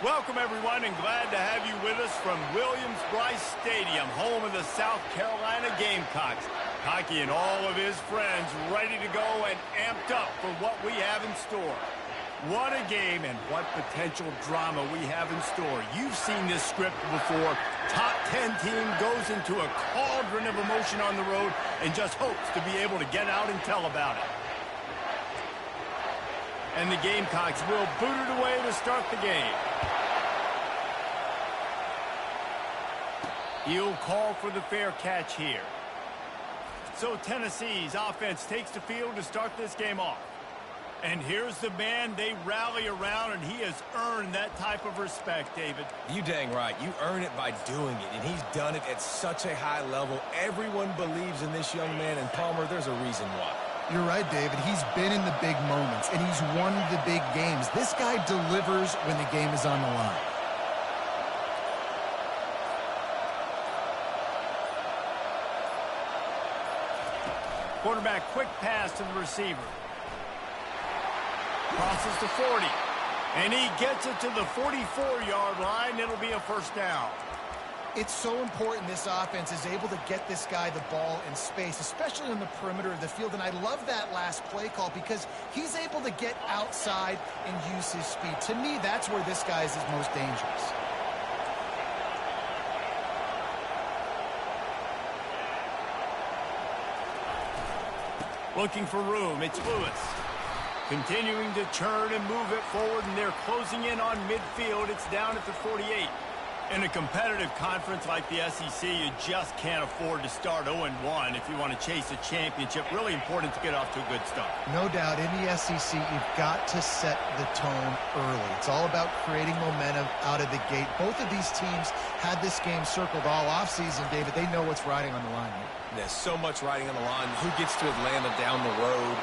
Welcome, everyone, and glad to have you with us from Williams-Brice Stadium, home of the South Carolina Gamecocks. Hockey and all of his friends ready to go and amped up for what we have in store. What a game and what potential drama we have in store. You've seen this script before. Top 10 team goes into a cauldron of emotion on the road and just hopes to be able to get out and tell about it. And the Gamecocks will boot it away to start the game. He'll call for the fair catch here. So Tennessee's offense takes the field to start this game off. And here's the man they rally around, and he has earned that type of respect, David. You dang right. You earn it by doing it, and he's done it at such a high level. Everyone believes in this young man, and Palmer, there's a reason why. You're right, David. He's been in the big moments, and he's won the big games. This guy delivers when the game is on the line. Quarterback, quick pass to the receiver. Crosses to 40. And he gets it to the 44-yard line. It'll be a first down. It's so important this offense is able to get this guy the ball in space, especially on the perimeter of the field. And I love that last play call because he's able to get outside and use his speed. To me, that's where this guy is his most dangerous. Looking for room. It's Lewis. Continuing to turn and move it forward, and they're closing in on midfield. It's down at the 48. In a competitive conference like the SEC, you just can't afford to start 0-1 if you want to chase a championship. Really important to get off to a good start. No doubt, in the SEC, you've got to set the tone early. It's all about creating momentum out of the gate. Both of these teams had this game circled all offseason, David. They know what's riding on the line here. There's so much riding on the line. Who gets to Atlanta down the road?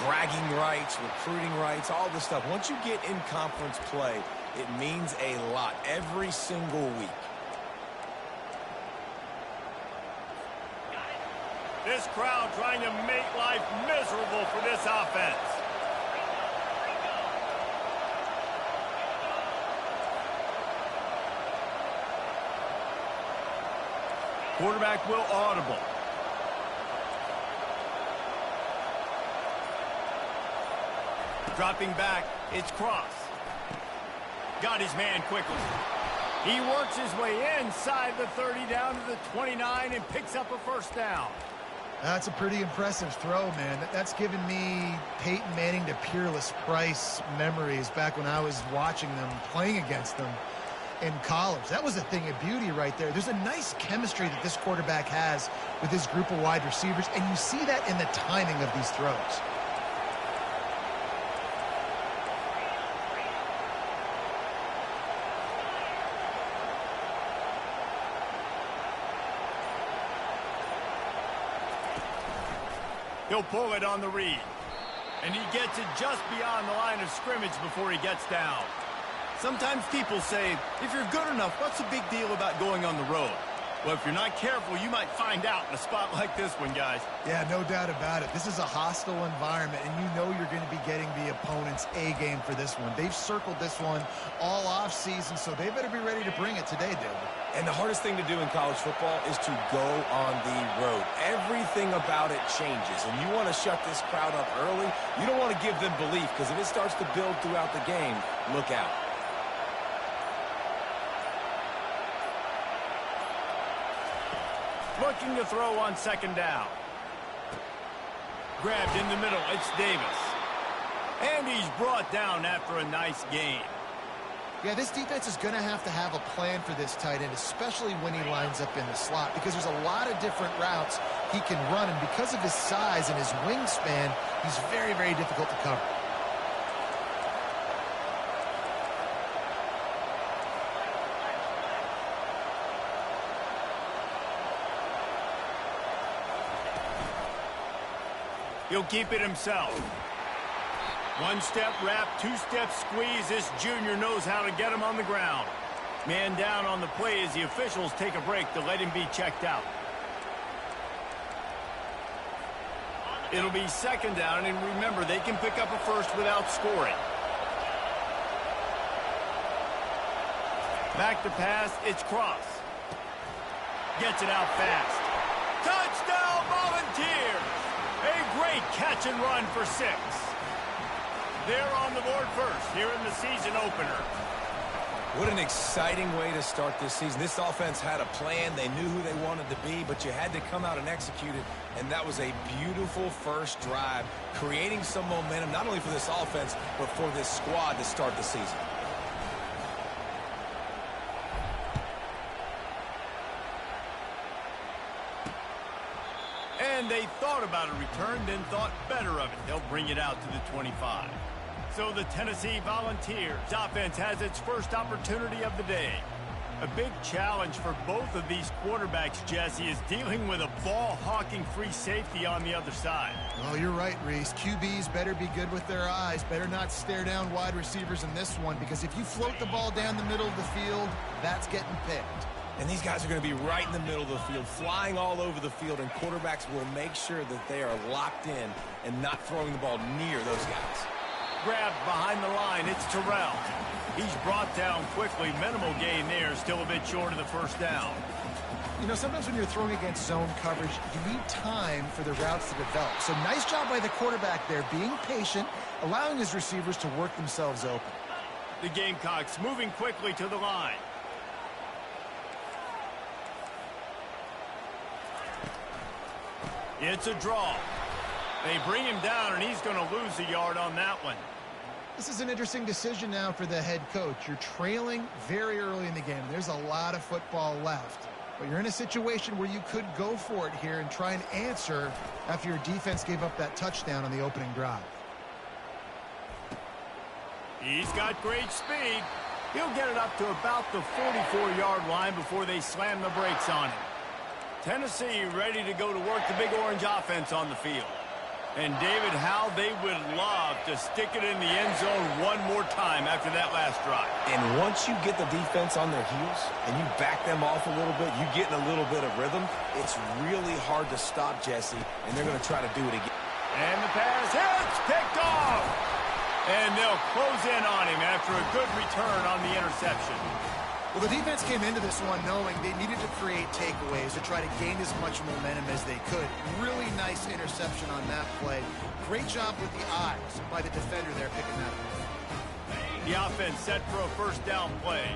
Bragging rights, recruiting rights, all this stuff. Once you get in conference play, it means a lot every single week. This crowd trying to make life miserable for this offense. Quarterback will audible. Dropping back, it's Cross. Got his man quickly. He works his way inside the 30 down to the 29 and picks up a first down. That's a pretty impressive throw, man. That's given me Peyton Manning to Peerless Price memories back when I was watching them, playing against them in college. That was a thing of beauty right there. There's a nice chemistry that this quarterback has with his group of wide receivers, and you see that in the timing of these throws. He'll pull it on the read. And he gets it just beyond the line of scrimmage before he gets down. Sometimes people say, if you're good enough, what's the big deal about going on the road? Well, if you're not careful, you might find out in a spot like this one, guys. Yeah, no doubt about it. This is a hostile environment, and you know you're going to be getting the opponent's A game for this one. They've circled this one all offseason, so they better be ready to bring it today, David. And the hardest thing to do in college football is to go on the road. Everything about it changes, and you want to shut this crowd up early. You don't want to give them belief, because if it starts to build throughout the game, look out. Looking to throw on second down. Grabbed in the middle, it's Davis. And he's brought down after a nice gain. Yeah, this defense is going to have a plan for this tight end, especially when he lines up in the slot, because there's a lot of different routes he can run, and because of his size and his wingspan, he's very, very difficult to cover. He'll keep it himself. One-step wrap, two-step squeeze. This junior knows how to get him on the ground. Man down on the play as the officials take a break to let him be checked out. It'll be second down, and remember, they can pick up a first without scoring. Back to pass, it's Cross. Gets it out fast. Touchdown Volunteers! A great catch and run for 6. They're on the board first here in the season opener. What an exciting way to start this season. This offense had a plan. They knew who they wanted to be, but you had to come out and execute it, and that was a beautiful first drive, creating some momentum, not only for this offense, but for this squad to start the season. And they thought about a return, then thought better of it. They'll bring it out to the 25. So the Tennessee Volunteers offense has its first opportunity of the day. A big challenge for both of these quarterbacks, Jesse, is dealing with a ball-hawking free safety on the other side. Well, you're right, Reese. QBs better be good with their eyes. Better not stare down wide receivers in this one, because if you float the ball down the middle of the field, that's getting picked. And these guys are going to be right in the middle of the field, flying all over the field, and quarterbacks will make sure that they are locked in and not throwing the ball near those guys. Grabbed behind the line, it's Terrell. He's brought down quickly. Minimal gain there, still a bit short of the first down. You know, sometimes when you're throwing against zone coverage, you need time for the routes to develop. So nice job by the quarterback there, being patient, allowing his receivers to work themselves open. The Gamecocks moving quickly to the line. It's a draw. They bring him down, and he's going to lose a yard on that one. This is an interesting decision now for the head coach. You're trailing very early in the game. There's a lot of football left. But you're in a situation where you could go for it here and try and answer after your defense gave up that touchdown on the opening drive. He's got great speed. He'll get it up to about the 44-yard line before they slam the brakes on him. Tennessee ready to go to work the Big Orange offense on the field. And, David, how they would love to stick it in the end zone one more time after that last drive. And once you get the defense on their heels and you back them off a little bit, you get in a little bit of rhythm, it's really hard to stop Jesse, and they're going to try to do it again. And the pass hits, picked off. And they'll close in on him after a good return on the interception. Well, the defense came into this one knowing they needed to create takeaways to try to gain as much momentum as they could. Really nice interception on that play. Great job with the eyes by the defender there picking that up. The offense set for a first down play.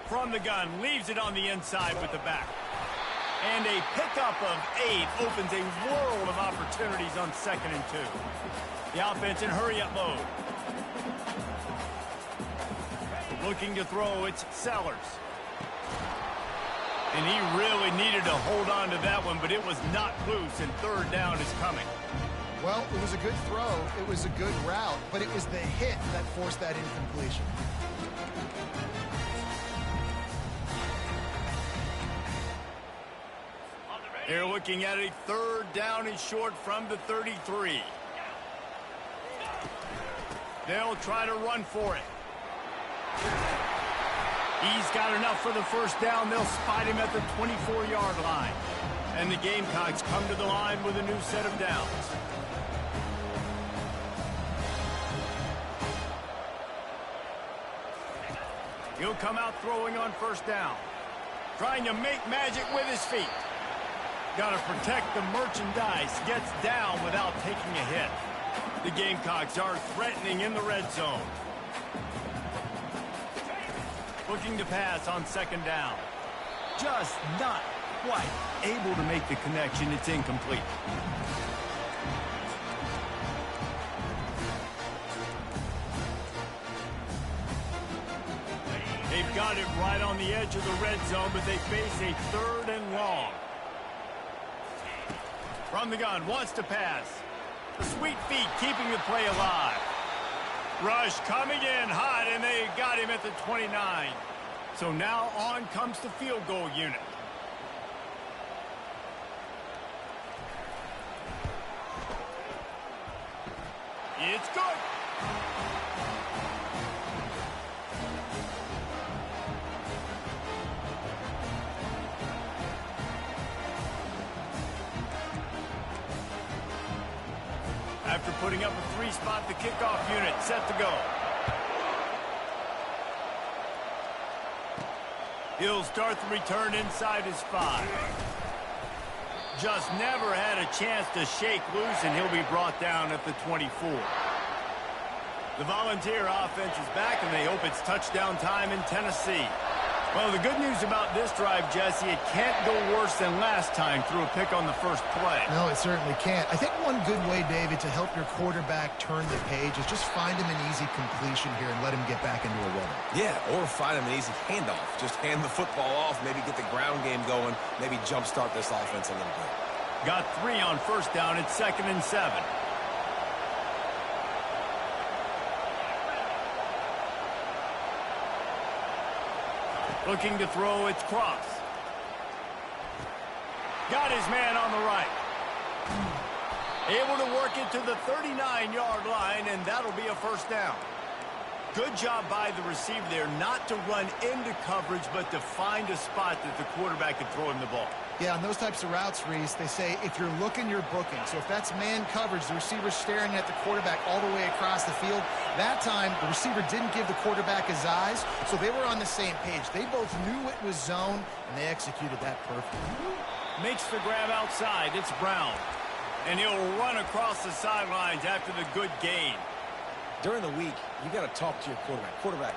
From the gun, leaves it on the inside with the back. And a pickup of 8 opens a world of opportunities on 2nd and 2. The offense in hurry-up mode. Looking to throw, it's Sellers. And he really needed to hold on to that one, but it was not loose, and 3rd down is coming. Well, it was a good throw. It was a good route, but it was the hit that forced that incompletion. They're looking at a 3rd down and short from the 33. They'll try to run for it. He's got enough for the first down. They'll spot him at the 24-yard line. And the Gamecocks come to the line with a new set of downs. He'll come out throwing on first down. Trying to make magic with his feet. Got to protect the merchandise. Gets down without taking a hit. The Gamecocks are threatening in the red zone. Looking to pass on 2nd down. Just not quite able to make the connection. It's incomplete. They've got it right on the edge of the red zone, but they face a 3rd and long. From the gun, wants to pass. The sweet feet keeping the play alive. Rush coming in hot, and they got him at the 29. So now on comes the field goal unit. It's good. After putting up a three-spot, the kickoff unit set to go. He'll start the return inside his 5. Just never had a chance to shake loose, and he'll be brought down at the 24. The Volunteer offense is back, and they hope it's touchdown time in Tennessee. Well, the good news about this drive, Jesse, it can't go worse than last time through a pick on the first play. No, it certainly can't. I think one good way, David, to help your quarterback turn the page is just find him an easy completion here and let him get back into a rhythm. Yeah, or find him an easy handoff. Just hand the football off, maybe get the ground game going, maybe jumpstart this offense a little bit. Got 3 on first down. It's 2nd and 7. Looking to throw, it's Cross. Got his man on the right. Able to work it to the 39-yard line, and that'll be a first down. Good job by the receiver there not to run into coverage, but to find a spot that the quarterback can throw him the ball. Yeah, on those types of routes, Reese, they say if you're looking, you're booking. So if that's man coverage, the receiver's staring at the quarterback all the way across the field. That time, the receiver didn't give the quarterback his eyes, so they were on the same page. They both knew it was zone, and they executed that perfectly. Makes the grab outside. It's Brown. And he'll run across the sidelines after the good gain. During the week, you got to talk to your quarterback. Quarterback,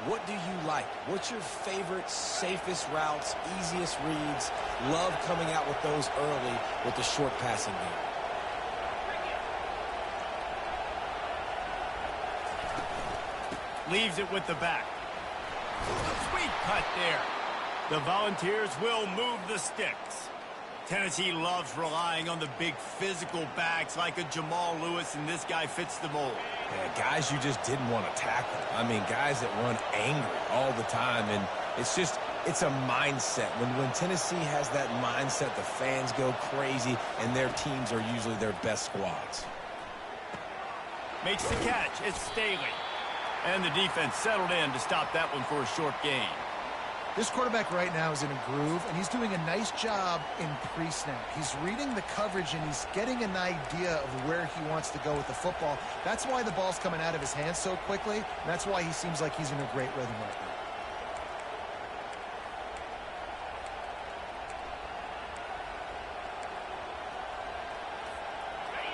what do you like? What's your favorite, safest routes, easiest reads? Love coming out with those early with the short passing game. Leaves it with the back. Sweet cut there. The Volunteers will move the sticks. Tennessee loves relying on the big physical backs like a Jamal Lewis, and this guy fits the mold. Yeah, guys you just didn't want to tackle. I mean, guys that run angry all the time, and it's a mindset. When Tennessee has that mindset, the fans go crazy, and their teams are usually their best squads. Makes the catch. It's Staley. And the defense settled in to stop that one for a short gain. This quarterback right now is in a groove, and he's doing a nice job in pre-snap. He's reading the coverage, and he's getting an idea of where he wants to go with the football. That's why the ball's coming out of his hands so quickly, and that's why he seems like he's in a great rhythm right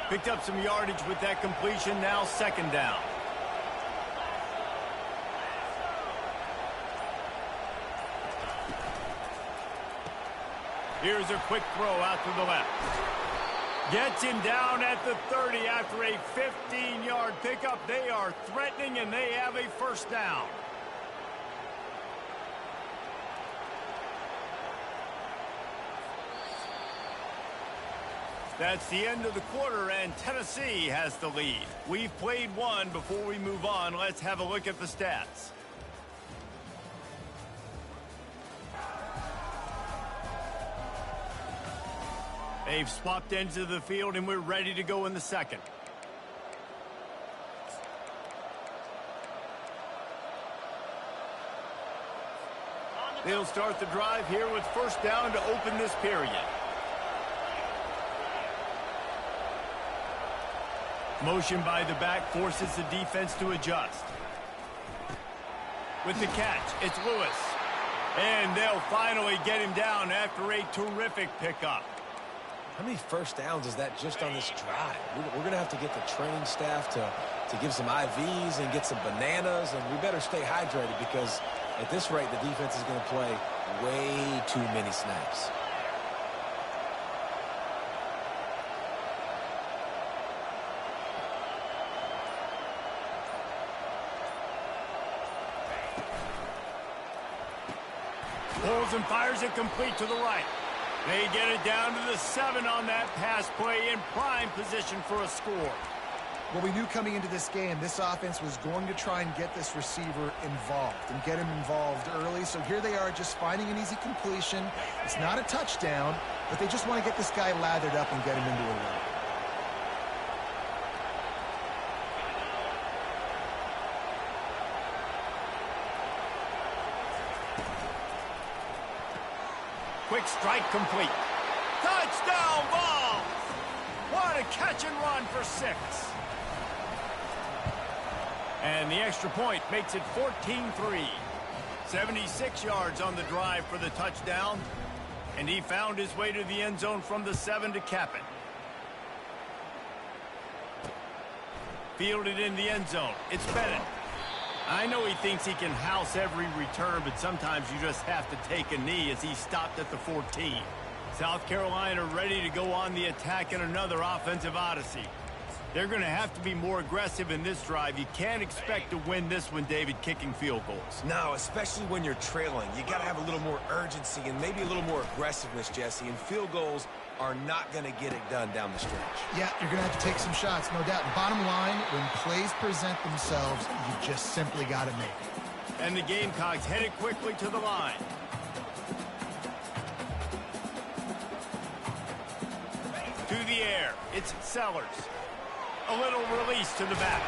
now. Picked up some yardage with that completion. Now 2nd down. Here's a quick throw out to the left. Gets him down at the 30 after a 15-yard pickup. They are threatening, and they have a first down. That's the end of the quarter, and Tennessee has the lead. We've played one. Before we move on, let's have a look at the stats. They've swapped ends of the field, and we're ready to go in the second. They'll start the drive here with first down to open this period. Motion by the back forces the defense to adjust. With the catch, it's Lewis. And they'll finally get him down after a terrific pickup. How many first downs is that just on this drive? We're going to have to get the training staff to give some IVs and get some bananas, and we better stay hydrated because at this rate, the defense is going to play way too many snaps. Pulls and fires it complete to the right. They get it down to the 7 on that pass play in prime position for a score. Well, we knew coming into this game, this offense was going to try and get this receiver involved and get him involved early. So here they are just finding an easy completion. It's not a touchdown, but they just want to get this guy lathered up and get him into a run. Quick strike complete. Touchdown ball! What a catch and run for 6. And the extra point makes it 14-3. 76 yards on the drive for the touchdown. And he found his way to the end zone from the 7 to cap it. Fielded in the end zone. It's Bennett. I know he thinks he can house every return, but sometimes you just have to take a knee as he stopped at the 14. South Carolina ready to go on the attack in another offensive odyssey. They're going to have to be more aggressive in this drive. You can't expect to win this one, David, kicking field goals. No, especially when you're trailing. You got to have a little more urgency and maybe a little more aggressiveness, Jesse. And field goals are not going to get it done down the stretch. Yeah, you're going to have to take some shots, no doubt. Bottom line, when plays present themselves, you just simply got to make it. And the Gamecocks headed quickly to the line. To the air, it's Sellers. A little release to the back.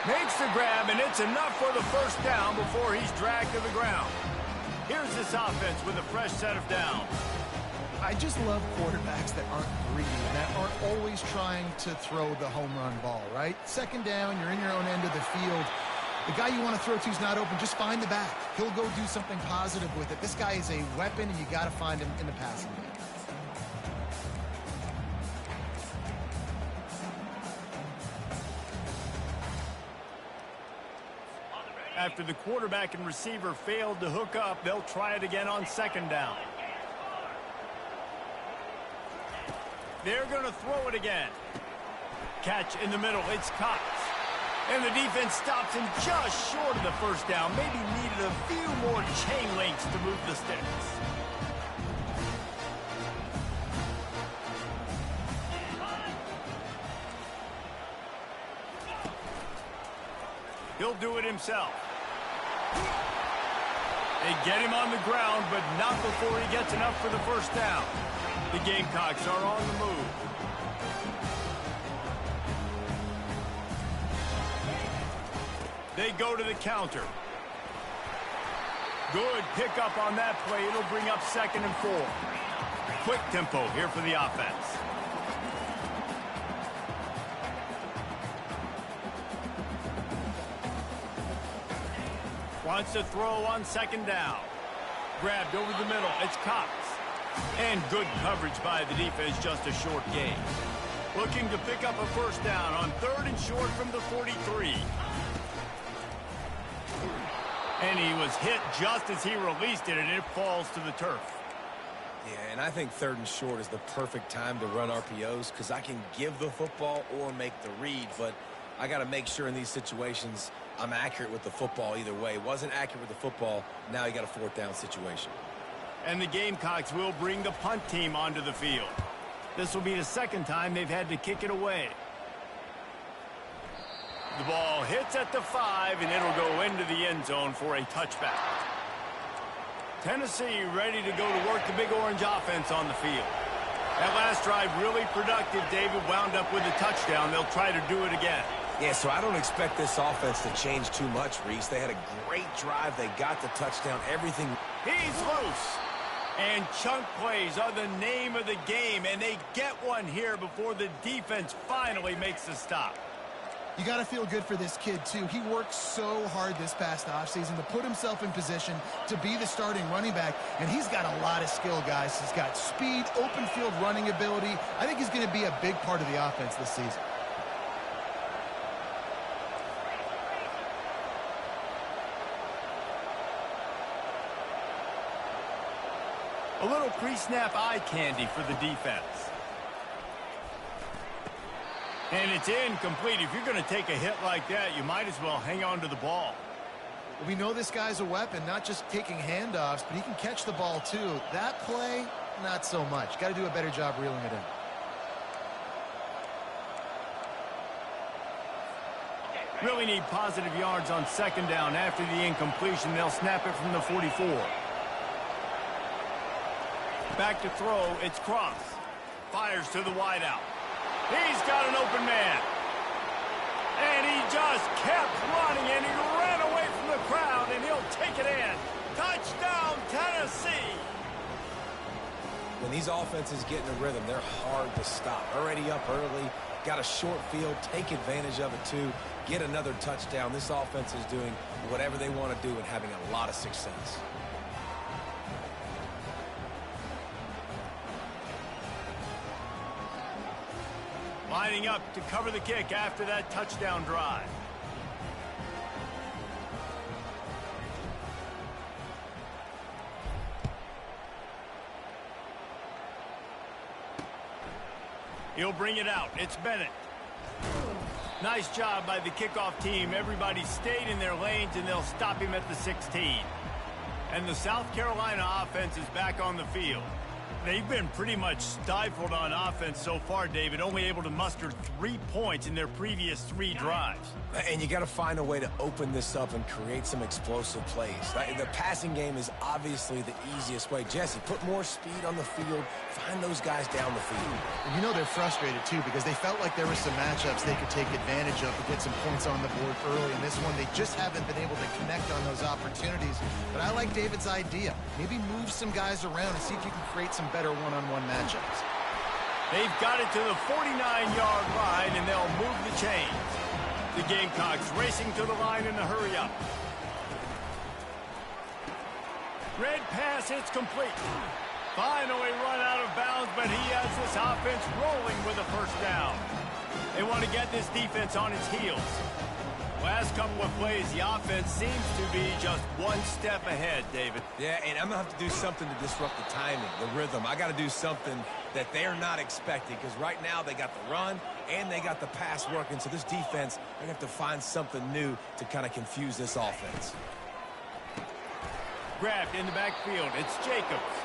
Makes the grab, and it's enough for the first down before he's dragged to the ground. Here's this offense with a fresh set of downs. I just love quarterbacks that aren't greedy, that aren't always trying to throw the home run ball, right? Second down, you're in your own end of the field. The guy you want to throw to is not open. Just find the back. He'll go do something positive with it. This guy is a weapon, and you got to find him in the passing game. After the quarterback and receiver failed to hook up, they'll try it again on second down. They're going to throw it again. Catch in the middle. It's Cox. And the defense stops him just short of the first down. Maybe needed a few more chain links to move the sticks. He'll do it himself. They get him on the ground, but not before he gets enough for the first down. The Gamecocks are on the move. They go to the counter. Good pickup on that play. It'll bring up 2nd and 4. Quick tempo here for the offense. Wants to throw on second down. Grabbed over the middle. It's Cox. And good coverage by the defense, just a short gain. Looking to pick up a first down on 3rd and short from the 43. And he was hit just as he released it, and it falls to the turf. Yeah, and I think 3rd and short is the perfect time to run RPOs because I can give the football or make the read, but I got to make sure in these situations I'm accurate with the football either way. Wasn't accurate with the football. Now you got a 4th down situation. And the Gamecocks will bring the punt team onto the field. This will be the 2nd time they've had to kick it away. The ball hits at the 5, and it'll go into the end zone for a touchback. Tennessee ready to go to work the Big Orange offense on the field. That last drive really productive. David wound up with a touchdown. They'll try to do it again. Yeah, so I don't expect this offense to change too much, Reese. They had a great drive. They got the touchdown. Everything. He's loose. And chunk plays are the name of the game, and they get one here before the defense finally makes the stop. You got to feel good for this kid, too. He worked so hard this past offseason to put himself in position to be the starting running back, and he's got a lot of skill, guys. He's got speed, open field running ability. I think he's going to be a big part of the offense this season. A little pre-snap eye candy for the defense. And it's incomplete. If you're going to take a hit like that, you might as well hang on to the ball. We know this guy's a weapon, not just taking handoffs, but he can catch the ball, too. That play, not so much. Got to do a better job reeling it in. Really need positive yards on second down. After the incompletion, they'll snap it from the 44. Back to throw, it's Cross. Fires to the wideout. He's got an open man. And he just kept running, and he ran away from the crowd, and he'll take it in. Touchdown, Tennessee! When these offenses get in a rhythm, they're hard to stop. Already up early, got a short field, take advantage of it too, get another touchdown. This offense is doing whatever they want to do and having a lot of success. Lining up to cover the kick after that touchdown drive. He'll bring it out. It's Bennett. Nice job by the kickoff team. Everybody stayed in their lanes, and they'll stop him at the 16. And the South Carolina offense is back on the field. They've been pretty much stifled on offense so far, David, only able to muster 3 points in their previous 3 drives. And you got to find a way to open this up and create some explosive plays. The passing game is obviously the easiest way. Jesse, put more speed on the field. Find those guys down the field. And you know they're frustrated, too, because they felt like there were some matchups they could take advantage of to get some points on the board early. In this one, they just haven't been able to connect on those opportunities. But I like David's idea. Maybe move some guys around and see if you can create some better one-on-one matchups. They've got it to the 49-yard line, and they'll move the chains. The Gamecocks racing to the line in a hurry-up. Red pass, it's complete. Finally run out of bounds, but he has this offense rolling with a first down. They want to get this defense on its heels. Last couple of plays, the offense seems to be just one step ahead, David. Yeah, and I'm going to have to do something to disrupt the timing, the rhythm. I got to do something that they're not expecting, because right now they got the run and they got the pass working. So this defense, they're going to have to find something new to kind of confuse this offense. Grabbed in the backfield. It's Jacobs.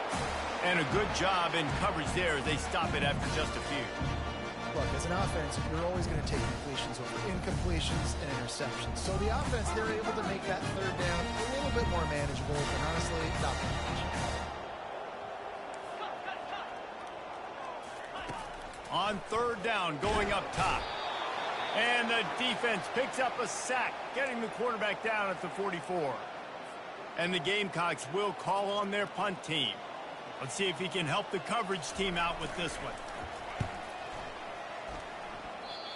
And a good job in coverage there as they stop it after just a few. Look, as an offense, you're always going to take completions over incompletions and interceptions. So the offense, they're able to make that third down a little bit more manageable, but honestly, not that much. On third down, going up top. And the defense picks up a sack, getting the quarterback down at the 44. And the Gamecocks will call on their punt team. Let's see if he can help the coverage team out with this one.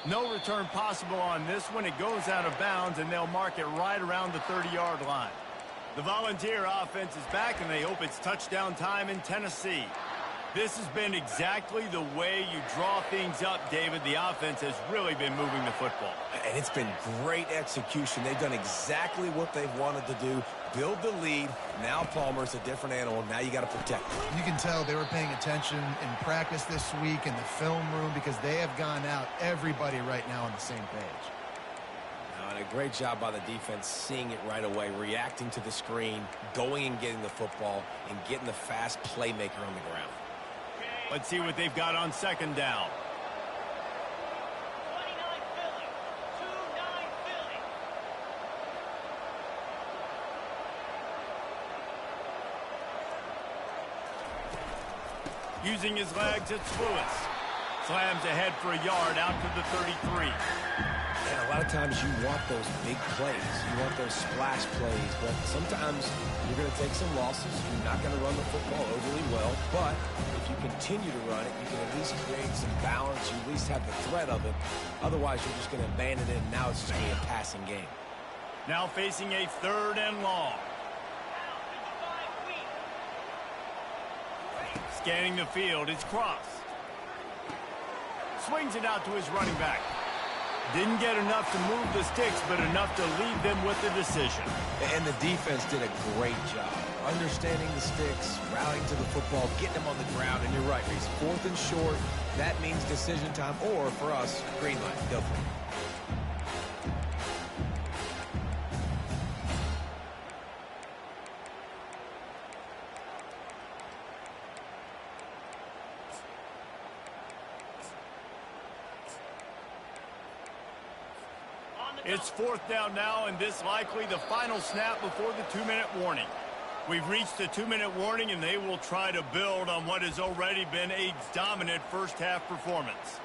No return possible on this one. It goes out of bounds, and they'll mark it right around the 30-yard line. The Volunteer offense is back, and they hope it's touchdown time in Tennessee. This has been exactly the way you draw things up, David. The offense has really been moving the football. And it's been great execution. They've done exactly what they've wanted to do. Build the lead. Now Palmer's a different animal. Now you got to protect him. You can tell they were paying attention in practice this week in the film room, because they have gone out, everybody right now on the same page. And a great job by the defense seeing it right away, reacting to the screen, going and getting the football, and getting the fast playmaker on the ground. Let's see what they've got on second down. Using his legs, it's Lewis. Slams ahead for a yard out to the 33. And a lot of times you want those big plays. You want those splash plays. But sometimes you're going to take some losses. You're not going to run the football overly well. But if you continue to run it, you can at least create some balance. You at least have the threat of it. Otherwise, you're just going to abandon it, and now it's just going to be a passing game. Now facing a third and long. Scanning the field, it's Cross. Swings it out to his running back. Didn't get enough to move the sticks, but enough to leave them with the decision. And the defense did a great job understanding the sticks, rallying to the football, getting them on the ground. And you're right, Reese. 4th and short, that means decision time. Or, for us, green light. Go for it. It's 4th down now, and this likely the final snap before the 2-minute warning. We've reached the 2-minute warning, and they will try to build on what has already been a dominant first-half performance.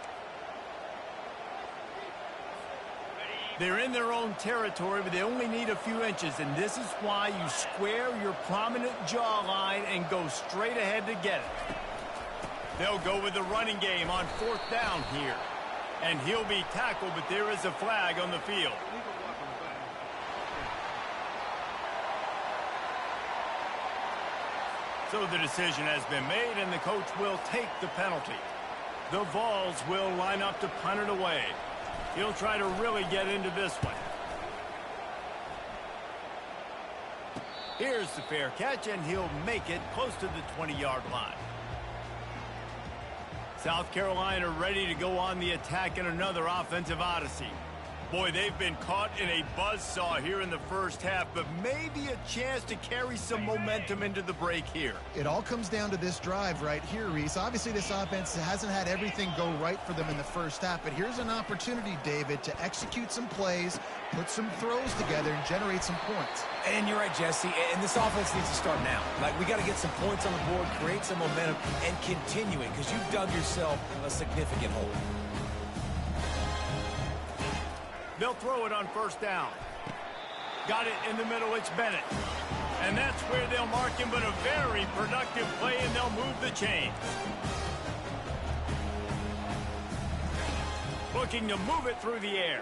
They're in their own territory, but they only need a few inches, and this is why you square your prominent jawline and go straight ahead to get it. They'll go with the running game on 4th down here. And he'll be tackled, but there is a flag on the field. So the decision has been made, and the coach will take the penalty. The Vols will line up to punt it away. He'll try to really get into this one. Here's the fair catch, and he'll make it close to the 20-yard line. South Carolina ready to go on the attack in another offensive odyssey. Boy, they've been caught in a buzzsaw here in the first half, but maybe a chance to carry some momentum into the break here. It all comes down to this drive right here, Reese. Obviously, this offense hasn't had everything go right for them in the first half, but here's an opportunity, David, to execute some plays, put some throws together, and generate some points. And you're right, Jesse, and this offense needs to start now. Like, we got to get some points on the board, create some momentum, and continue it, because you've dug yourself a significant hole. They'll throw it on first down. Got it in the middle, it's Bennett. And that's where they'll mark him, but a very productive play, and they'll move the chains. Looking to move it through the air.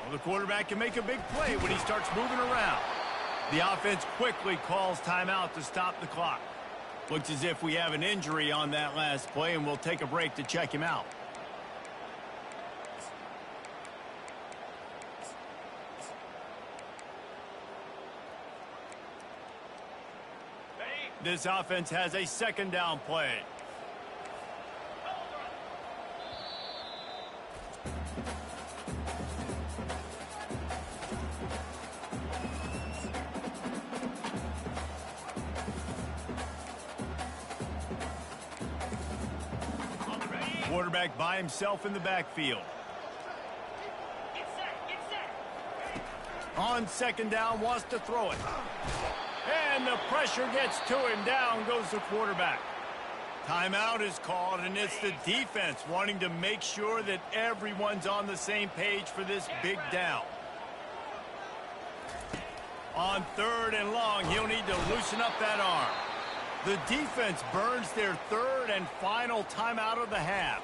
Well, the quarterback can make a big play when he starts moving around. The offense quickly calls timeout to stop the clock. Looks as if we have an injury on that last play, and we'll take a break to check him out. This offense has a second down play. Quarterback by himself in the backfield. On second down, wants to throw it. And the pressure gets to him. Down goes the quarterback. Timeout is called, and it's the defense wanting to make sure that everyone's on the same page for this big down. On third and long, he'll need to loosen up that arm. The defense burns their third and final timeout of the half.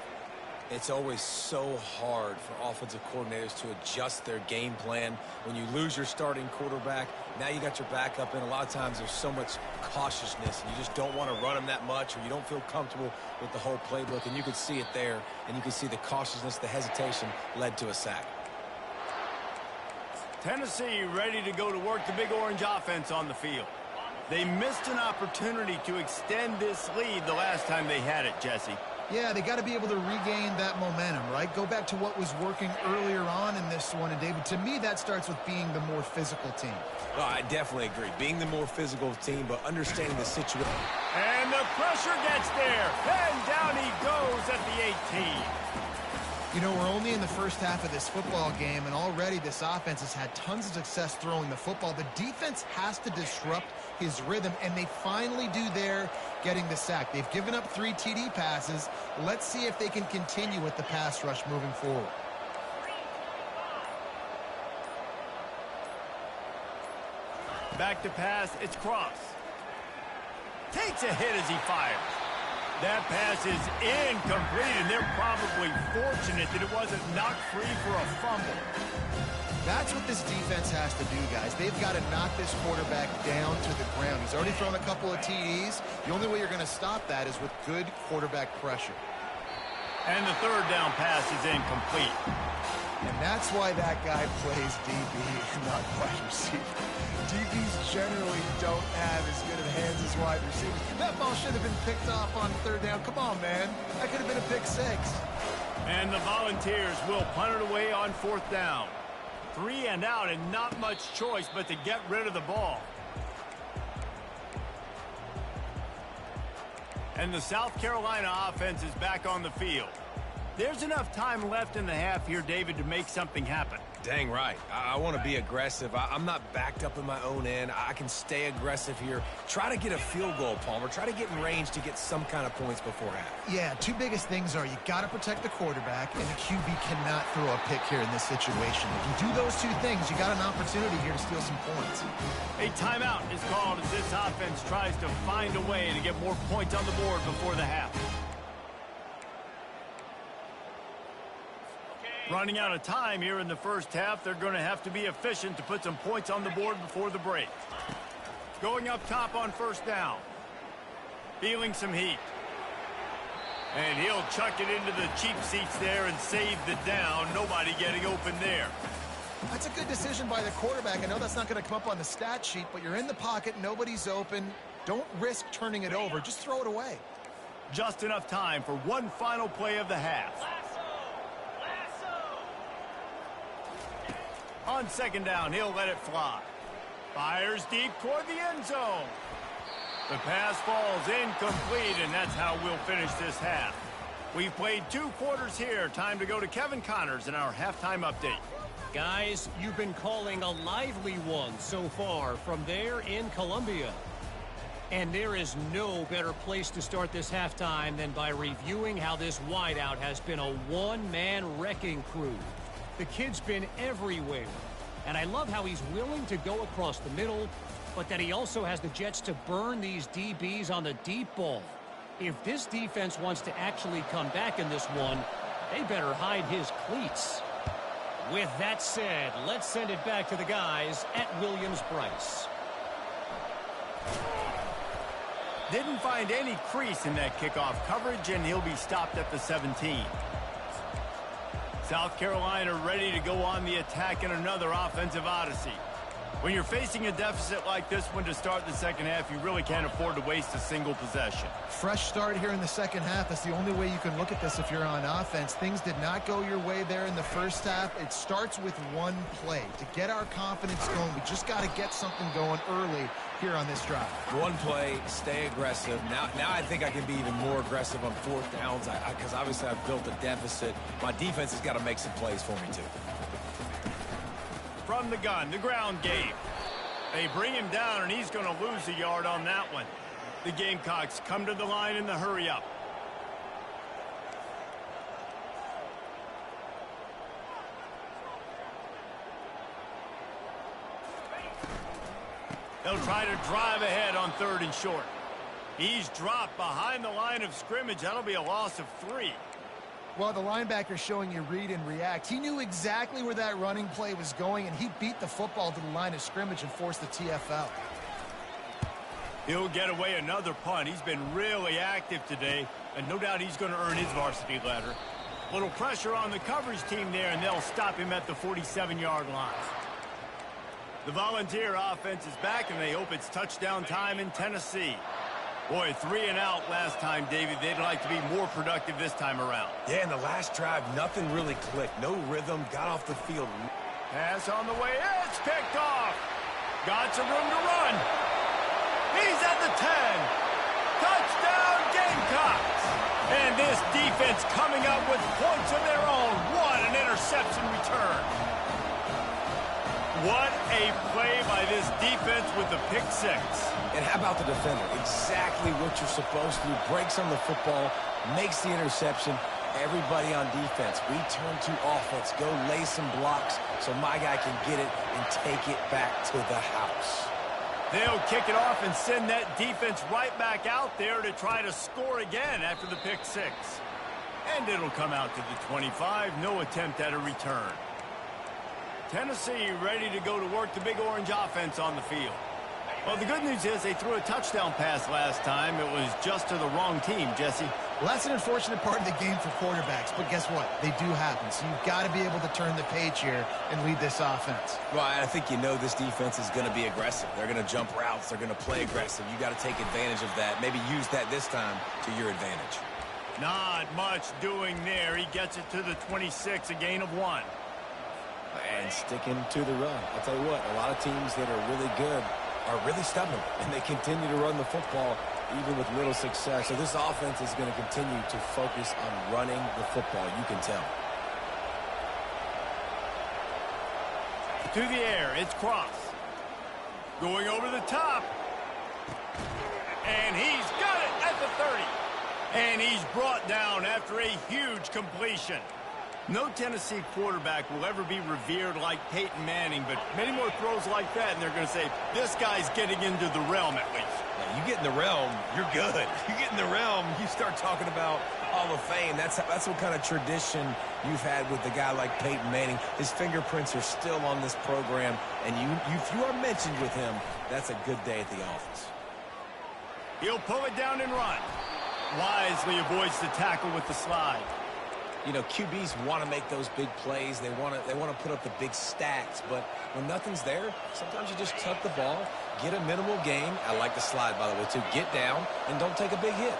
It's always so hard for offensive coordinators to adjust their game plan. When you lose your starting quarterback, now you got your backup in. A lot of times there's so much cautiousness, and you just don't want to run them that much, or you don't feel comfortable with the whole playbook, and you can see it there, and you can see the cautiousness, the hesitation led to a sack. Tennessee ready to go to work the Big Orange offense on the field. They missed an opportunity to extend this lead the last time they had it, Jesse. Yeah, they got to be able to regain that momentum, right? Go back to what was working earlier on in this one. And, David, to me, that starts with being the more physical team. Well, I definitely agree. Being the more physical team, but understanding the situation. And the pressure gets there. And down he goes at the 18. You know, we're only in the first half of this football game, and already this offense has had tons of success throwing the football. The defense has to disrupt his rhythm, and they finally do there, getting the sack. They've given up 3 TD passes. Let's see if they can continue with the pass rush moving forward. Back to pass, it's Cross. Takes a hit as he fires. That pass is incomplete, and they're probably fortunate that it wasn't knocked free for a fumble. That's what this defense has to do, guys. They've got to knock this quarterback down to the ground. He's already thrown a couple of TDs. The only way you're going to stop that is with good quarterback pressure. And the third down pass is incomplete. And that's why that guy plays DB and not wide receiver. DBs generally don't have as good of hands as wide receivers. That ball should have been picked off on third down. Come on, man. That could have been a pick 6. And the Volunteers will punt it away on fourth down. 3 and out, and not much choice but to get rid of the ball. And the South Carolina offense is back on the field. There's enough time left in the half here, David, to make something happen. Dang right. I want to be aggressive. I'm not backed up in my own end. I can stay aggressive here. Try to get a field goal, Palmer. Try to get in range to get some kind of points before half. Yeah, 2 biggest things are you got to protect the quarterback, and the QB cannot throw a pick here in this situation. If you do those 2 things, you got an opportunity here to steal some points. A timeout is called as this offense tries to find a way to get more points on the board before the half. Running out of time here in the first half, they're going to have to be efficient to put some points on the board before the break. Going up top on first down. Feeling some heat. And he'll chuck it into the cheap seats there and save the down. Nobody getting open there. That's a good decision by the quarterback. I know that's not going to come up on the stat sheet, but you're in the pocket, nobody's open. Don't risk turning it over. Just throw it away. Just enough time for one final play of the half. On second down, he'll let it fly. Fires deep toward the end zone. The pass falls incomplete, and that's how we'll finish this half. We've played 2 quarters here. Time to go to Kevin Connors in our halftime update. Guys, you've been calling a lively one so far from there in Columbia. And there is no better place to start this halftime than by reviewing how this wideout has been a one-man wrecking crew. The kid's been everywhere, and I love how he's willing to go across the middle, but that he also has the jets to burn these DBs on the deep ball. If this defense wants to actually come back in this one, they better hide his cleats. With that said, let's send it back to the guys at Williams-Brice. Didn't find any crease in that kickoff coverage, and he'll be stopped at the 17. South Carolina ready to go on the attack in another offensive odyssey. When you're facing a deficit like this one to start the second half, you really can't afford to waste a single possession. Fresh start here in the second half. That's the only way you can look at this if you're on offense. Things did not go your way there in the first half. It starts with one play. To get our confidence going, we just got to get something going early here on this drive. One play, stay aggressive. Now I think I can be even more aggressive on fourth downs because obviously I've built a deficit. My defense has got to make some plays for me too. From the gun, the ground game. They bring him down, and he's going to lose a yard on that one. The Gamecocks come to the line in the hurry-up. They'll try to drive ahead on 3rd and short. He's dropped behind the line of scrimmage. That'll be a loss of 3. Well, the linebacker's showing you read and react. He knew exactly where that running play was going, and he beat the football to the line of scrimmage and forced the TFL. He'll get away another punt. He's been really active today, and no doubt he's going to earn his varsity letter. Little pressure on the coverage team there, and they'll stop him at the 47-yard line. The Volunteer offense is back, and they hope it's touchdown time in Tennessee. Boy, 3 and out last time, David. They'd like to be more productive this time around. Yeah, in the last drive, nothing really clicked. No rhythm, got off the field. Pass on the way. It's picked off. Got some room to run. He's at the 10. Touchdown, Gamecocks. And this defense coming up with points of their own. What an interception return. What a play by this defense with the pick 6. And how about the defender? Exactly what you're supposed to do. Breaks on the football, makes the interception. Everybody on defense, we turn to offense. Go lay some blocks so my guy can get it and take it back to the house. They'll kick it off and send that defense right back out there to try to score again after the pick 6. And it'll come out to the 25. No attempt at a return. Tennessee ready to go to work the Big Orange offense on the field. Well, the good news is they threw a touchdown pass last time. It was just to the wrong team, Jesse. Well, that's an unfortunate part of the game for quarterbacks, but guess what? They do happen, so you've got to be able to turn the page here and lead this offense. Well, I think you know this defense is going to be aggressive. They're going to jump routes. They're going to play aggressive. You got to take advantage of that. Maybe use that this time to your advantage. Not much doing there. He gets it to the 26, a gain of 1. And sticking to the run. I'll tell you what, a lot of teams that are really good are really stubborn, and they continue to run the football even with little success. So this offense is going to continue to focus on running the football, you can tell. To the air, it's Cross. Going over the top. And he's got it at the 30. And he's brought down after a huge completion. No Tennessee quarterback will ever be revered like Peyton Manning, but many more throws like that, and they're going to say, this guy's getting into the realm at least. Yeah, You get in the realm, you're good. You get in the realm, you start talking about Hall of Fame. That's what kind of tradition you've had with a guy like Peyton Manning. His fingerprints are still on this program, and if you are mentioned with him, that's a good day at the office. He'll pull it down and run. Wisely avoids the tackle with the slide. You know, QBs want to make those big plays. They want to put up the big stacks, but when nothing's there, sometimes you just tuck the ball, get a minimal gain. I like the slide, by the way, too. Get down and don't take a big hit.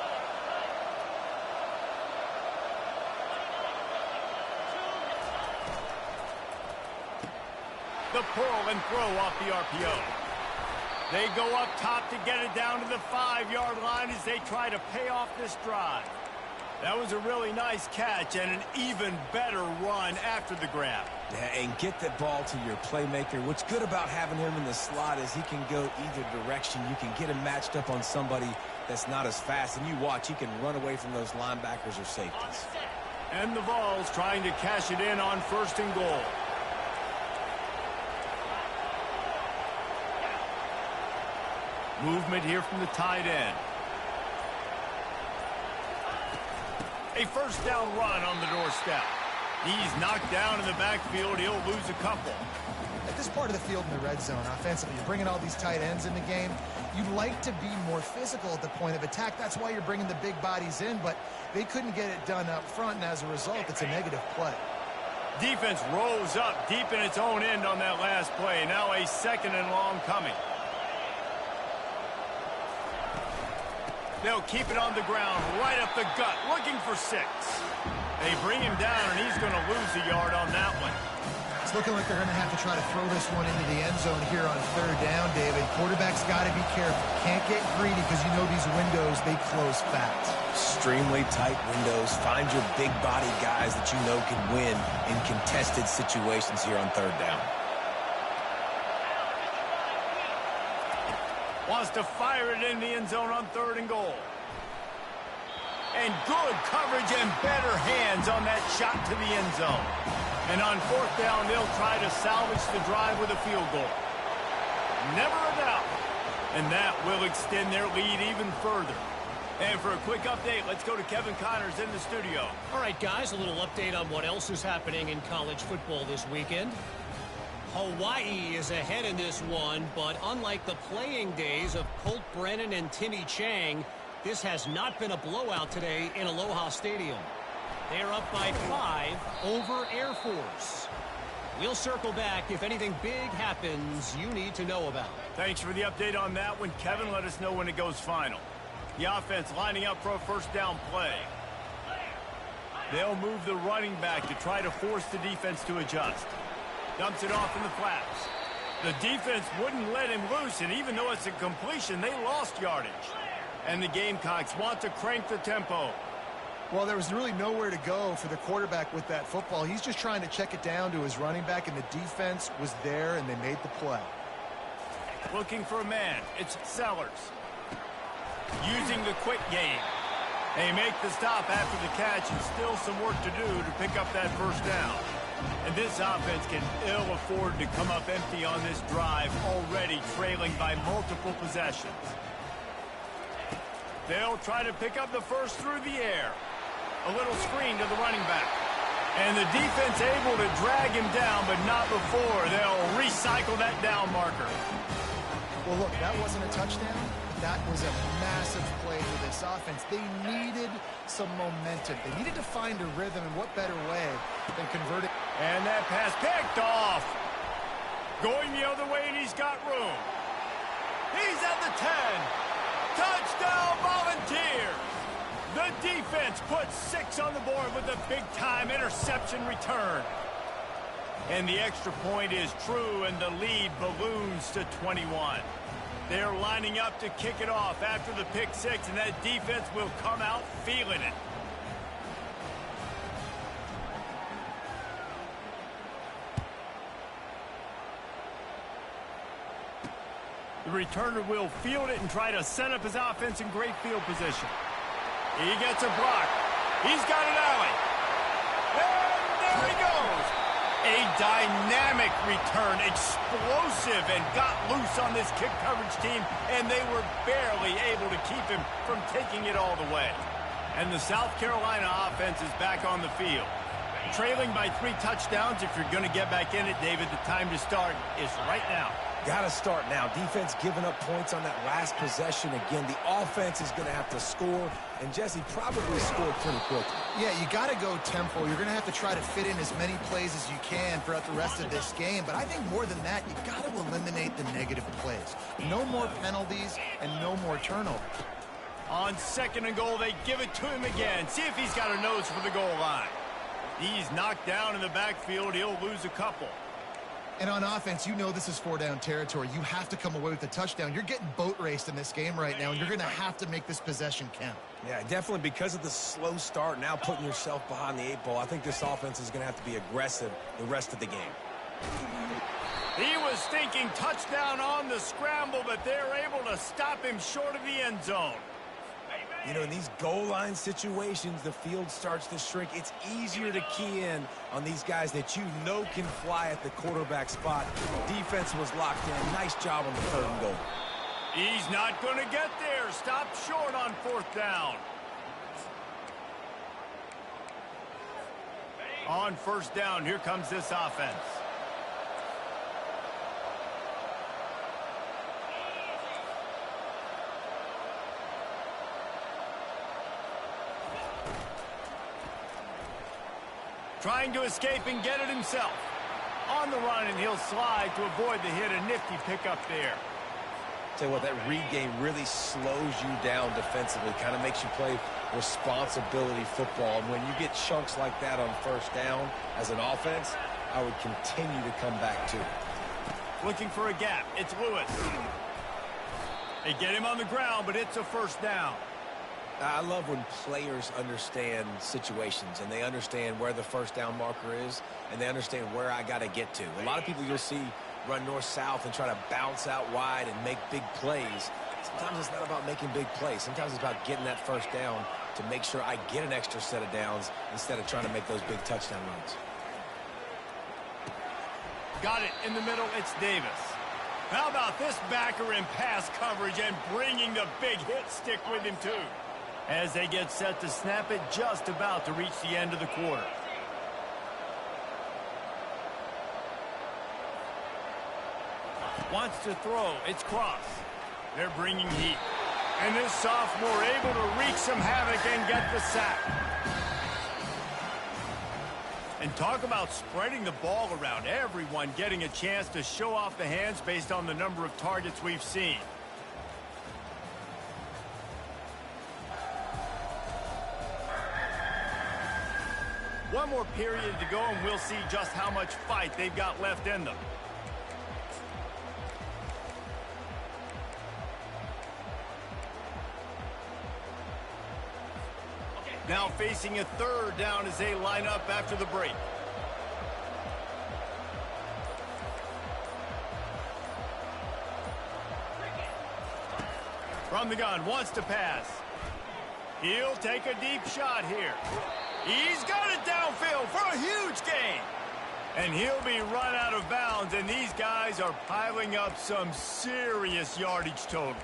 The pull and throw off the RPO. They go up top to get it down to the 5-yard line as they try to pay off this drive. That was a really nice catch and an even better run after the grab. Yeah, and get the ball to your playmaker. What's good about having him in the slot is he can go either direction. You can get him matched up on somebody that's not as fast, and you watch, he can run away from those linebackers or safeties. And the Vols trying to cash it in on 1st and goal. Movement here from the tight end. A 1st down run on the doorstep. He's knocked down in the backfield. He'll lose a couple. At this part of the field in the red zone, offensively, you're bringing all these tight ends in the game. You'd like to be more physical at the point of attack. That's why you're bringing the big bodies in, but they couldn't get it done up front, and as a result, it's a negative play. Defense rolls up deep in its own end on that last play. Now a 2nd and long coming. They'll keep it on the ground, right up the gut, looking for 6. They bring him down, and he's going to lose a yard on that one. It's looking like they're going to have to try to throw this one into the end zone here on 3rd down, David. Quarterback's got to be careful. Can't get greedy because you know these windows, they close fast. Extremely tight windows. Find your big body guys that you know can win in contested situations here on 3rd down. Wants to fire it in the end zone on 3rd and goal. And good coverage and better hands on that shot to the end zone. And on 4th down, they'll try to salvage the drive with a field goal. Never a doubt. And that will extend their lead even further. And for a quick update, let's go to Kevin Connors in the studio. All right, guys, a little update on what else is happening in college football this weekend. Hawaii is ahead in this one, but unlike the playing days of Colt Brennan and Timmy Chang, this has not been a blowout today in Aloha Stadium. They're up by 5 over Air Force. We'll circle back if anything big happens you need to know about. Thanks for the update on that one, Kevin. Let us know when it goes final. The offense lining up for a 1st down play. They'll move the running back to try to force the defense to adjust. Dumps it off in the flats. The defense wouldn't let him loose, and even though it's a completion, they lost yardage. And the Gamecocks want to crank the tempo. Well, there was really nowhere to go for the quarterback with that football. He's just trying to check it down to his running back, and the defense was there, and they made the play. Looking for a man. It's Sellers. Using the quick game. They make the stop after the catch, and still some work to do to pick up that 1st down. And this offense can ill afford to come up empty on this drive, already trailing by multiple possessions. They'll try to pick up the 1st through the air. A little screen to the running back. And the defense able to drag him down, but not before. They'll recycle that down marker. Well, look, that wasn't a touchdown. That was a massive play for this offense. They needed some momentum. They needed to find a rhythm, and what better way than converting. And that pass picked off. Going the other way, and he's got room. He's at the 10. Touchdown, Volunteers. The defense puts 6 on the board with a big-time interception return. And the extra point is true, and the lead balloons to 21. They're lining up to kick it off after the pick 6, and that defense will come out feeling it. The returner will field it and try to set up his offense in great field position. He gets a block. He's got an alley. And there he goes. A dynamic return, explosive, and got loose on this kick coverage team, and they were barely able to keep him from taking it all the way. And the South Carolina offense is back on the field. Trailing by 3 touchdowns. If you're going to get back in it, David, the time to start is right now. Got to start now. Defense giving up points on that last possession. Again, the offense is going to have to score, and Jesse probably scored pretty quickly. Yeah, you got to go tempo. You're going to have to try to fit in as many plays as you can throughout the rest of this game. But I think more than that, you got to eliminate the negative plays. No more penalties and no more turnovers. On 2nd and goal, they give it to him again. See if he's got a nose for the goal line. He's knocked down in the backfield. He'll lose a couple. And on offense, you know this is 4-down territory. You have to come away with a touchdown. You're getting boat raced in this game right now, and you're going to have to make this possession count. Yeah, definitely because of the slow start, now putting yourself behind the 8 ball. I think this offense is going to have to be aggressive the rest of the game. He was thinking touchdown on the scramble, but they're able to stop him short of the end zone. You know, in these goal line situations, the field starts to shrink. It's easier to key in on these guys that you know can fly at the quarterback spot. Defense was locked in. Nice job on the 3rd and goal. He's not going to get there. Stop short on 4th down. On 1st down, here comes this offense. Trying to escape and get it himself. On the run, and he'll slide to avoid the hit. A nifty pickup there. Tell you what, that read game really slows you down defensively. Kind of makes you play responsibility football. And when you get chunks like that on 1st down as an offense, I would continue to come back to it. Looking for a gap. It's Lewis. They get him on the ground, but it's a 1st down. I love when players understand situations and they understand where the 1st down marker is and they understand where I got to get to. A lot of people you'll see run north-south and try to bounce out wide and make big plays. Sometimes it's not about making big plays. Sometimes it's about getting that 1st down to make sure I get an extra set of downs instead of trying to make those big touchdown runs. Got it in the middle. It's Davis. How about this backer in pass coverage and bringing the big hit stick with him too? As they get set to snap it, just about to reach the end of the quarter. Wants to throw. It's Cross. They're bringing heat. And this sophomore able to wreak some havoc and get the sack. And talk about spreading the ball around. Everyone getting a chance to show off the hands based on the number of targets we've seen. One more period to go, and we'll see just how much fight they've got left in them. Now facing a 3rd down as they line up after the break. From the gun, wants to pass. He'll take a deep shot here. He's got it downfield for a huge gain. And he'll be run out of bounds, and these guys are piling up some serious yardage totals.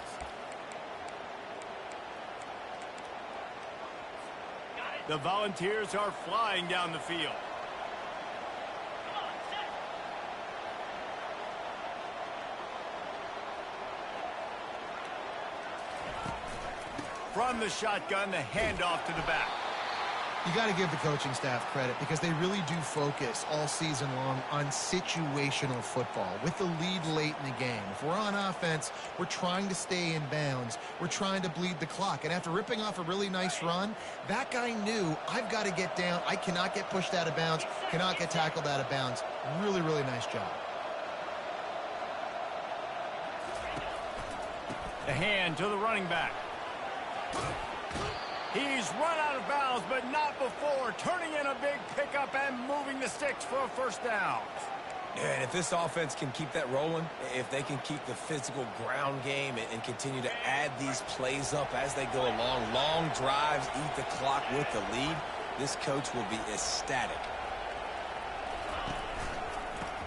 The Volunteers are flying down the field. From the shotgun, the handoff to the back. You got to give the coaching staff credit because they really do focus all season long on situational football with the lead late in the game. If we're on offense, we're trying to stay in bounds. We're trying to bleed the clock. And after ripping off a really nice run, that guy knew, I've got to get down. I cannot get pushed out of bounds, cannot get tackled out of bounds. Really, really nice job. The hand to the running back. He's run out of bounds, but not before turning in a big pickup and moving the sticks for a 1st down. Yeah, and if this offense can keep that rolling, if they can keep the physical ground game and continue to add these plays up as they go along, long drives, eat the clock with the lead, this coach will be ecstatic.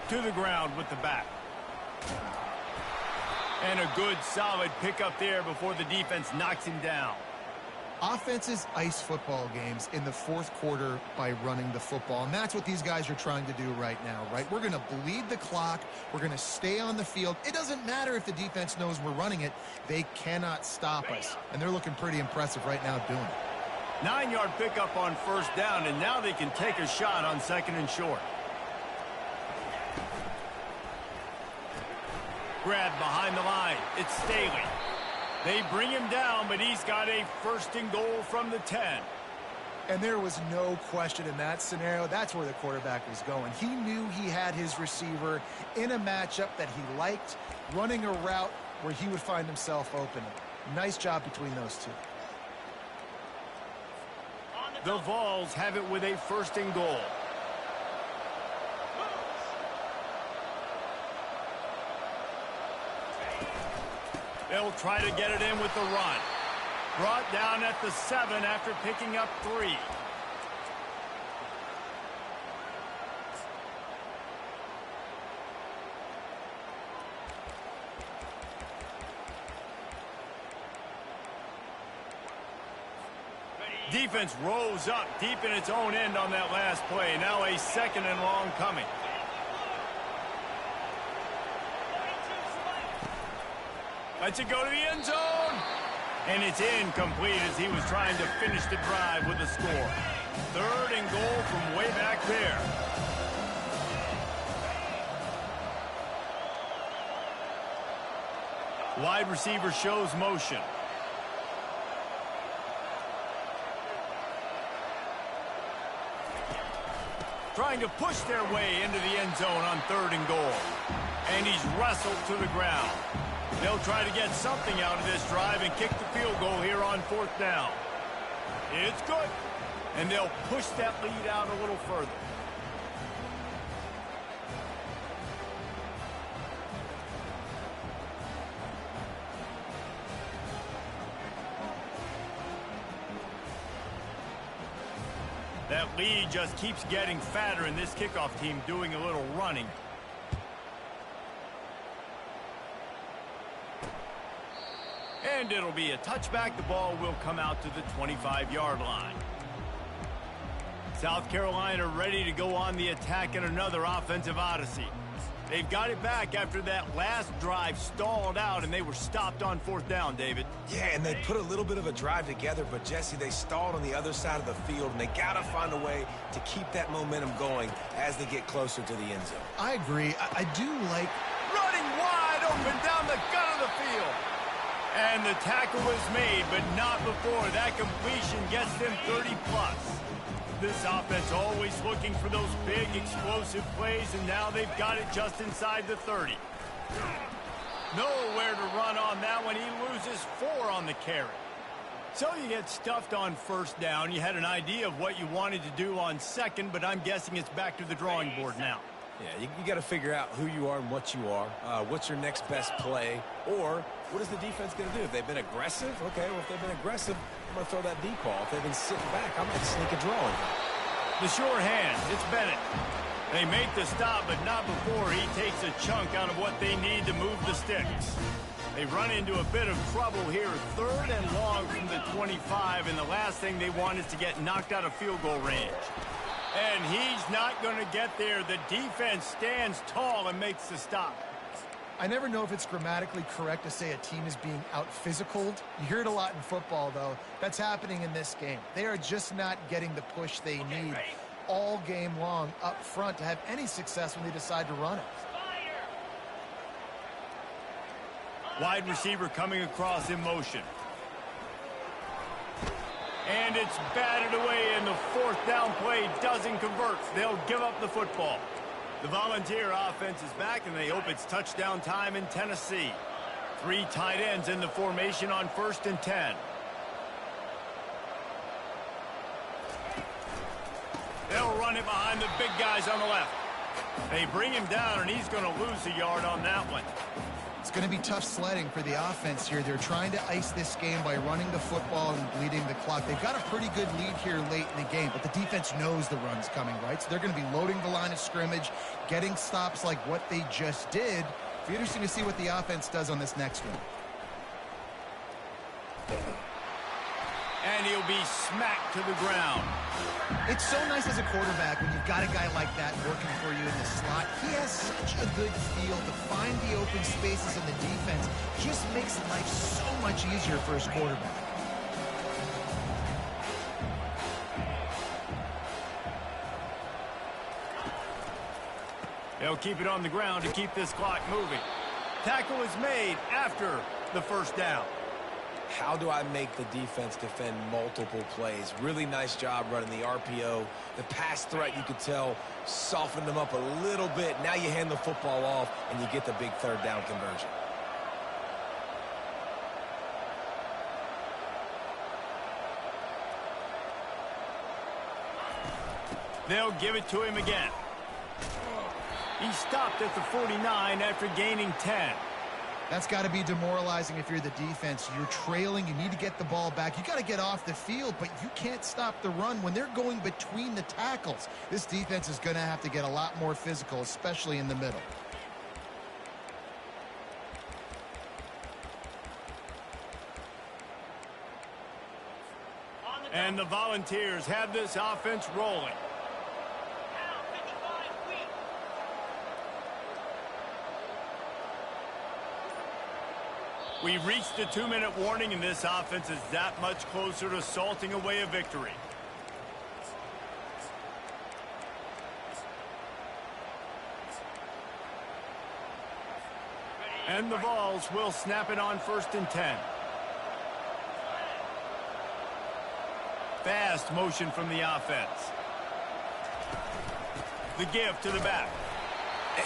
to the ground with the back. And a good, solid pickup there before the defense knocks him down. Offenses ice football games in the fourth quarter by running the football, and that's what these guys are trying to do right now, right? We're going to bleed the clock. We're going to stay on the field. It doesn't matter if the defense knows we're running it. They cannot stop us, and they're looking pretty impressive right now doing it. 9-yard pickup on first down, and now they can take a shot on second and short. Grab behind the line. It's Staley. They bring him down, but he's got a first and goal from the 10. And there was no question in that scenario. That's where the quarterback was going. He knew he had his receiver in a matchup that he liked, running a route where he would find himself open. Nice job between those two. The Vols have it with a first and goal. They'll try to get it in with the run. Brought down at the 7 after picking up 3. Defense rose up deep in its own end on that last play. Now a second and long coming. Lets it go to the end zone. And it's incomplete as he was trying to finish the drive with a score. Third and goal from way back there. Wide receiver shows motion. Trying to push their way into the end zone on third and goal. And he's wrestled to the ground. They'll try to get something out of this drive and kick the field goal here on fourth down. It's good. And they'll push that lead out a little further. That lead just keeps getting fatter, and this kickoff team doing a little running. And it'll be a touchback. The ball will come out to the 25-yard line. South Carolina ready to go on the attack in another offensive odyssey. They've got it back after that last drive stalled out, and they were stopped on fourth down, David. Yeah, and they put a little bit of a drive together, but, Jesse, they stalled on the other side of the field, and they got to find a way to keep that momentum going as they get closer to the end zone. I agree. I do like running wide open down the gut of the field. And the tackle is made, but not before that completion gets them 30-plus. This offense always looking for those big, explosive plays, and now they've got it just inside the 30. Nowhere to run on that one. He loses 4 on the carry. So you get stuffed on first down. You had an idea of what you wanted to do on second, but I'm guessing it's back to the drawing board now. Yeah, you got to figure out who you are and what you are. What's your next best play? Or what is the defense going to do? If they've been aggressive, okay, well, if they've been aggressive, I'm going to throw that deep ball. If they've been sitting back, I might sneak a draw in. The short hand, it's Bennett. They make the stop, but not before he takes a chunk out of what they need to move the sticks. They run into a bit of trouble here. Third and long from the 25, and the last thing they want is to get knocked out of field goal range. And he's not going to get there. The defense stands tall and makes the stop. I never know if it's grammatically correct to say a team is being out-physicaled. You hear it a lot in football, though. That's happening in this game. They are just not getting the push they need all game long up front to have any success when they decide to run it. Wide receiver coming across in motion. And it's batted away, and the fourth down play doesn't convert. They'll give up the football. The Volunteer offense is back, and they hope it's touchdown time in Tennessee. 3 tight ends in the formation on 1st and 10. They'll run it behind the big guys on the left. They bring him down, and he's going to lose a yard on that one. It's going to be tough sledding for the offense here. They're trying to ice this game by running the football and bleeding the clock. They've got a pretty good lead here late in the game, but the defense knows the run's coming, right? So they're going to be loading the line of scrimmage, getting stops like what they just did. It'll be interesting to see what the offense does on this next one. And he'll be smacked to the ground. It's so nice as a quarterback when you've got a guy like that working for you in the slot. He has such a good feel to find the open spaces in the defense. Just makes life so much easier for his quarterback. They'll keep it on the ground to keep this clock moving. Tackle is made after the first down. How do I make the defense defend multiple plays? Really nice job running the RPO. The pass threat, you could tell, softened them up a little bit. Now you hand the football off, and you get the big third down conversion. They'll give it to him again. He stopped at the 49 after gaining 10. That's got to be demoralizing if you're the defense. You're trailing. You need to get the ball back. You got to get off the field, but you can't stop the run when they're going between the tackles. This defense is going to have to get a lot more physical, especially in the middle. And the Volunteers have this offense rolling. We've reached the 2-minute warning, and this offense is that much closer to salting away a victory. And the Vols will snap it on 1st and 10. Fast motion from the offense. The give to the back.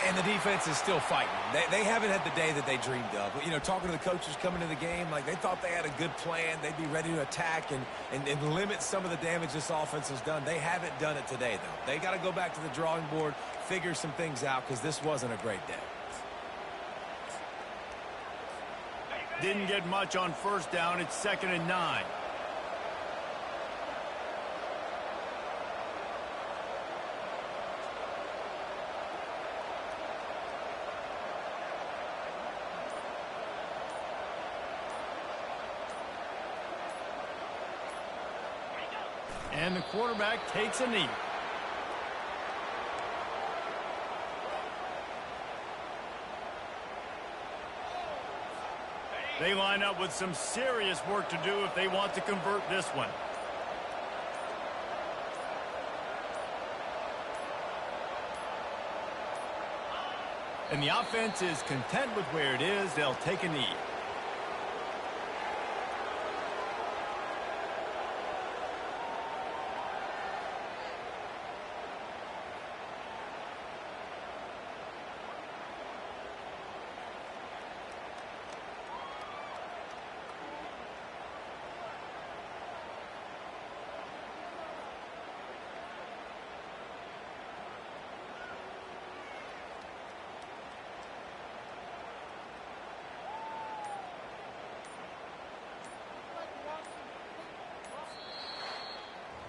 And the defense is still fighting. They haven't had the day that they dreamed of. You know, talking to the coaches coming to the game, like they thought they had a good plan. They'd be ready to attack and limit some of the damage this offense has done. They haven't done it today, though. They got to go back to the drawing board, figure some things out, because this wasn't a great day. Didn't get much on 1st down. It's 2nd and 9. And the quarterback takes a knee. They line up with some serious work to do if they want to convert this one. And the offense is content with where it is. They'll take a knee.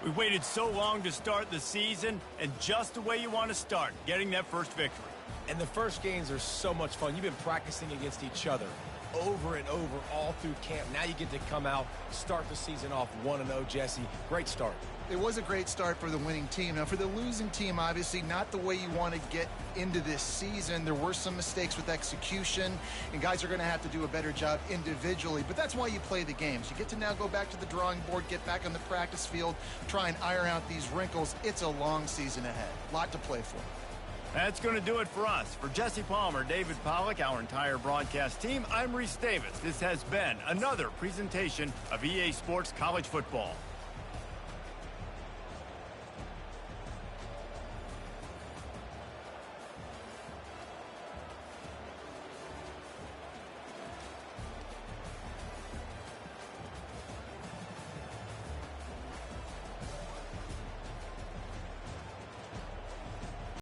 We waited so long to start the season, and just the way you want to start, getting that first victory. And the first games are so much fun. You've been practicing against each other over and over all through camp. Now you get to come out, start the season off 1-0, Jesse. Great start. It was a great start for the winning team. Now, for the losing team, obviously not the way you want to get into this season. There were some mistakes with execution, and guys are going to have to do a better job individually. But that's why you play the games. You get to now go back to the drawing board, get back on the practice field, try and iron out these wrinkles. It's a long season ahead. A lot to play for. That's going to do it for us. For Jesse Palmer, David Pollack, our entire broadcast team, I'm Reese Davis. This has been another presentation of EA Sports College Football.